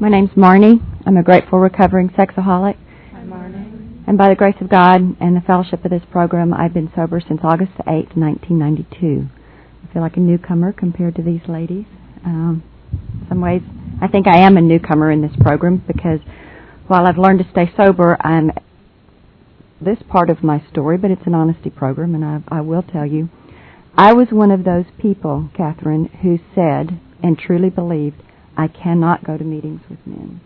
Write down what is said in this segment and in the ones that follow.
My name's Marni. I'm a grateful recovering sexaholic. Hi, Marni. And by the grace of God and the fellowship of this program, I've been sober since August 8, 1992. I feel like a newcomer compared to these ladies. In some ways, I think I am a newcomer in this program because while I've learned to stay sober, I'm this part of my story, but it's an honesty program, and I will tell you, I was one of those people, Catherine, who said and truly believed I cannot go to meetings with men.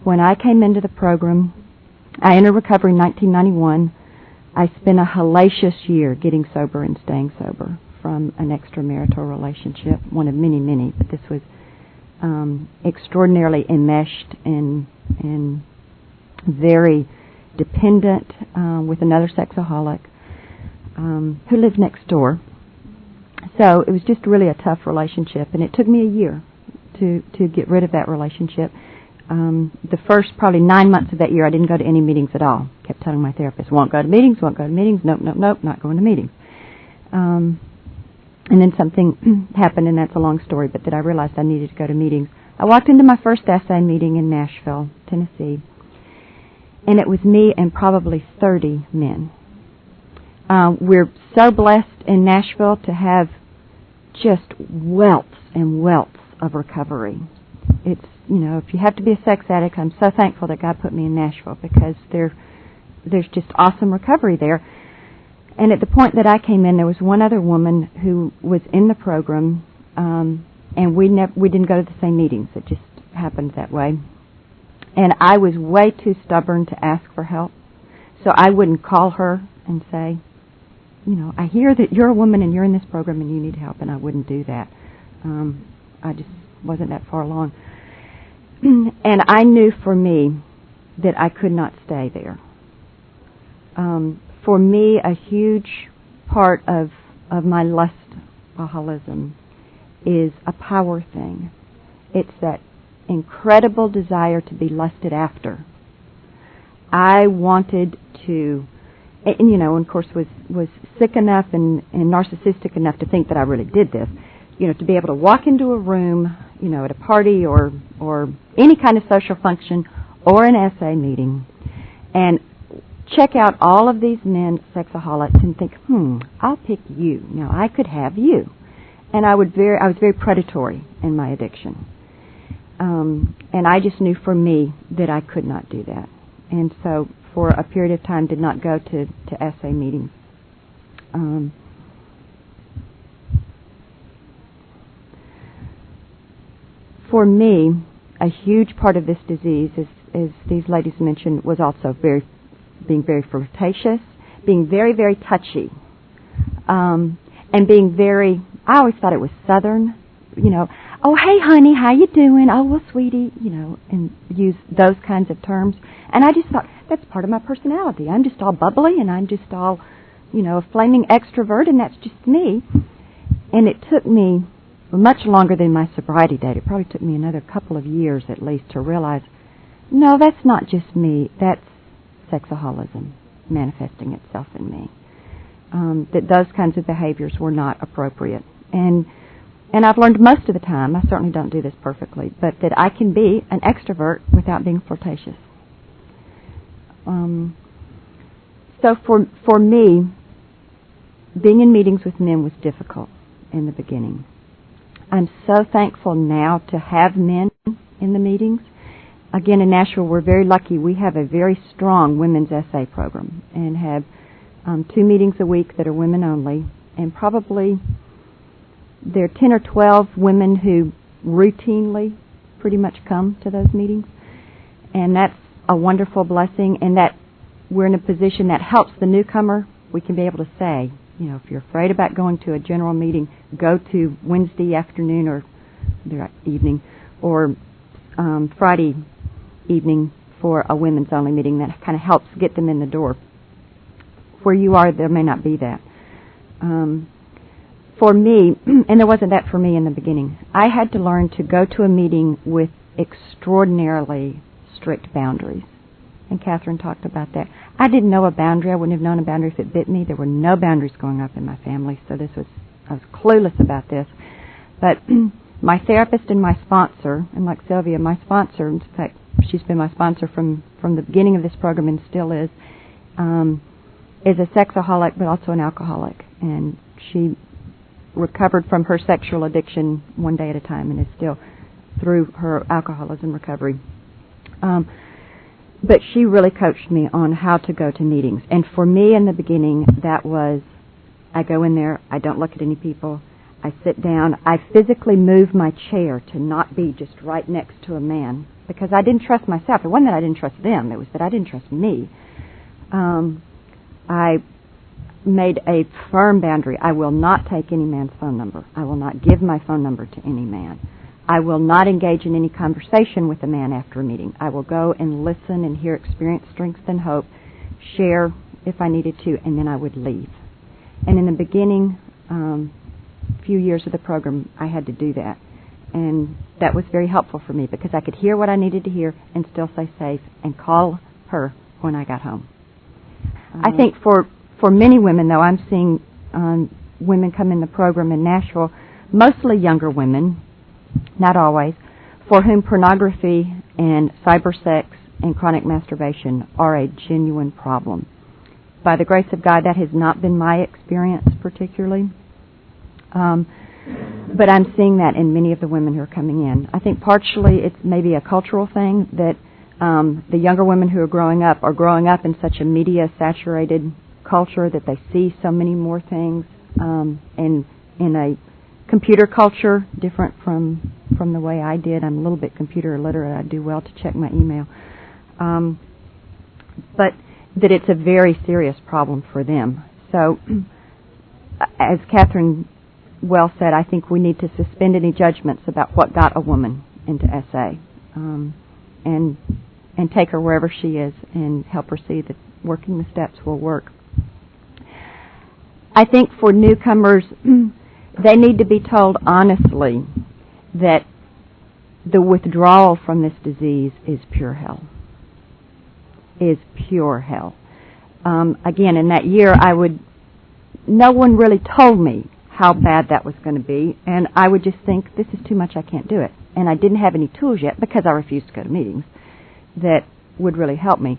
When I came into the program, I entered recovery in 1991. I spent a hellacious year getting sober and staying sober from an extramarital relationship, one of many, many, but this was extraordinarily enmeshed and very dependent with another sexaholic who lived next door. So it was just really a tough relationship, and it took me a year to get rid of that relationship. The first probably 9 months of that year, I didn't go to any meetings at all. Kept telling my therapist, won't go to meetings, nope, not going to meetings. And then something happened, and that's a long story, but that I realized I needed to go to meetings. I walked into my first SA meeting in Nashville, Tennessee, and it was me and probably 30 men. We're so blessed in Nashville to have just welts and welts of recovery. It's, if you have to be a sex addict, I'm so thankful that God put me in Nashville because there's just awesome recovery there. And at the point that I came in, there was one other woman who was in the program, and we didn't go to the same meetings. It just happened that way. And I was way too stubborn to ask for help, so I wouldn't call her and say, I hear that you're a woman and you're in this program and you need help, and I wouldn't do that. I just wasn't that far along. And I knew for me that I could not stay there. For me, a huge part of my lustaholism is a power thing. It's that incredible desire to be lusted after. I wanted to, and of course was sick enough and narcissistic enough to think that I really did this, to be able to walk into a room, at a party or any kind of social function or an SA meeting and check out all of these men, sexaholics, and think, I'll pick you. Now, I could have you. And I was very predatory in my addiction. And I just knew for me that I could not do that. And so for a period of time did not go to SA meetings. For me, a huge part of this disease, as these ladies mentioned, was also being very flirtatious, being very, very touchy, and being very, I always thought it was Southern, oh, hey, honey, how you doing? Oh, well, sweetie, and use those kinds of terms. And I just thought, that's part of my personality. I'm just all bubbly, and I'm just all, a flaming extrovert, and that's just me. And it took me much longer than my sobriety date. It probably took me another couple of years at least to realize, no, that's not just me. That's sexaholism manifesting itself in me. That those kinds of behaviors were not appropriate. And I've learned most of the time, I certainly don't do this perfectly, but that I can be an extrovert without being flirtatious. So for me, being in meetings with men was difficult in the beginning. I'm so thankful now to have men in the meetings. Again, in Nashville, we're very lucky. We have a very strong women's SA program and have 2 meetings a week that are women only, and probably there are 10 or 12 women who routinely pretty much come to those meetings, and that's a wonderful blessing, and that we're in a position that helps the newcomer. We can be able to say, if you're afraid about going to a general meeting, go to Wednesday afternoon or evening or Friday evening for a women's only meeting. That kind of helps get them in the door. Where you are, there may not be that. For me, and there wasn't that for me in the beginning, I had to learn to go to a meeting with extraordinarily strict boundaries. And Catherine talked about that. I didn't know a boundary. I wouldn't have known a boundary if it bit me. There were no boundaries growing up in my family, so I was clueless about this. But my therapist and my sponsor, and like Sylvia, my sponsor, in fact, she's been my sponsor from the beginning of this program and still is a sexaholic but also an alcoholic. And she recovered from her sexual addiction one day at a time and is still through her alcoholism recovery. But she really coached me on how to go to meetings. And for me in the beginning, that was, I go in there, I don't look at any people, I sit down, I physically move my chair to not be just right next to a man because I didn't trust myself. It wasn't that I didn't trust them, it was that I didn't trust me. I made a firm boundary. I will not take any man's phone number. I will not give my phone number to any man. I will not engage in any conversation with a man after a meeting. I will go and listen and hear experience, strength, and hope, share if I needed to, and then I would leave. And in the beginning, few years of the program, I had to do that. And that was very helpful for me because I could hear what I needed to hear and still stay safe and call her when I got home. I think for many women, though, I'm seeing women come in the program in Nashville, mostly younger women, not always, for whom pornography and cybersex and chronic masturbation are a genuine problem. By the grace of God, that has not been my experience particularly. But I'm seeing that in many of the women who are coming in. I think partially it's maybe a cultural thing that the younger women who are growing up in such a media-saturated culture that they see so many more things, and in a computer culture different from the way I did. I'm a little bit computer illiterate. I do well to check my email. But that it's a very serious problem for them. So, as Catherine well said, I think we need to suspend any judgments about what got a woman into SA, and take her wherever she is and help her see that working the steps will work. I think for newcomers, they need to be told honestly that the withdrawal from this disease is pure hell. Is pure hell. Again, in that year, no one really told me how bad that was going to be, and I would just think, this is too much, I can't do it. And I didn't have any tools yet, because I refused to go to meetings, that would really help me.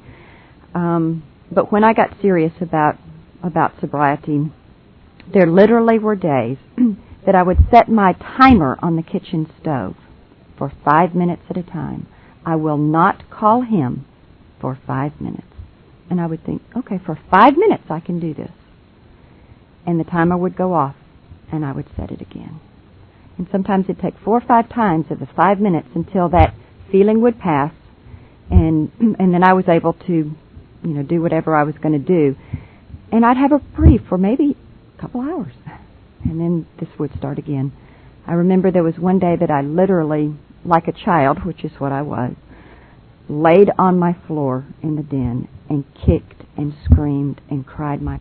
But when I got serious about sobriety, there literally were days that I would set my timer on the kitchen stove for 5 minutes at a time. I will not call him for 5 minutes. And I would think, okay, for 5 minutes I can do this. And the timer would go off, and I would set it again. And sometimes it'd take 4 or 5 times of the 5 minutes until that feeling would pass, and then I was able to, do whatever I was going to do. And I'd have a brief for maybe a couple hours, and then this would start again. I remember there was one day that I literally, like a child, which is what I was, laid on my floor in the den and kicked and screamed and cried my